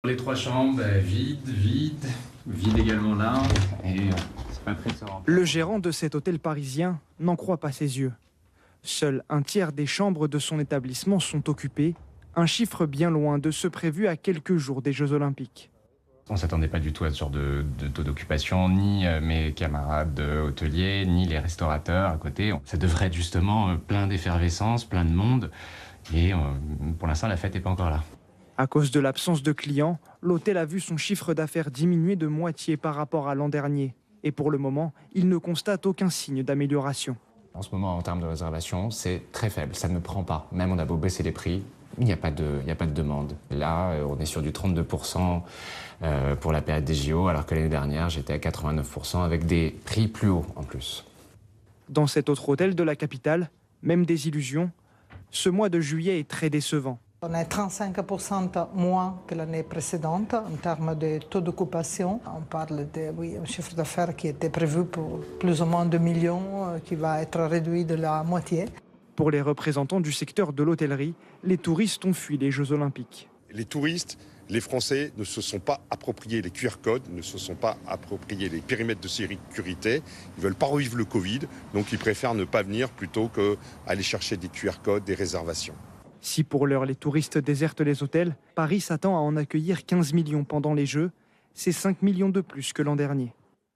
Les 3 chambres, vide également là. Et c'est pas prêt de se remplir. Le gérant de cet hôtel parisien n'en croit pas ses yeux. Seul un tiers des chambres de son établissement sont occupées, un chiffre bien loin de ce prévu à quelques jours des Jeux Olympiques. On ne s'attendait pas du tout à ce genre de taux d'occupation, ni mes camarades hôteliers, ni les restaurateurs à côté. Ça devrait être justement plein d'effervescence, plein de monde. Et pour l'instant, la fête n'est pas encore là. À cause de l'absence de clients, l'hôtel a vu son chiffre d'affaires diminuer de moitié par rapport à l'an dernier. Et pour le moment, il ne constate aucun signe d'amélioration. En ce moment, en termes de réservation, c'est très faible, ça ne prend pas. Même on a beau baisser les prix, il n'y a pas de demande. Là, on est sur du 32% pour la période des JO, alors que l'année dernière, j'étais à 89% avec des prix plus hauts en plus. Dans cet autre hôtel de la capitale, même désillusion, ce mois de juillet est très décevant. On est 35% moins que l'année précédente en termes de taux d'occupation. On parle d'un chiffre d'affaires qui était prévu pour plus ou moins 2 millions, qui va être réduit de la moitié. Pour les représentants du secteur de l'hôtellerie, les touristes ont fui les Jeux Olympiques. Les touristes, les Français ne se sont pas appropriés les QR codes, ne se sont pas appropriés les périmètres de sécurité. Ils ne veulent pas revivre le Covid, donc ils préfèrent ne pas venir plutôt qu'aller chercher des QR codes, des réservations. Si pour l'heure les touristes désertent les hôtels, Paris s'attend à en accueillir 15 millions pendant les Jeux. C'est 5 millions de plus que l'an dernier.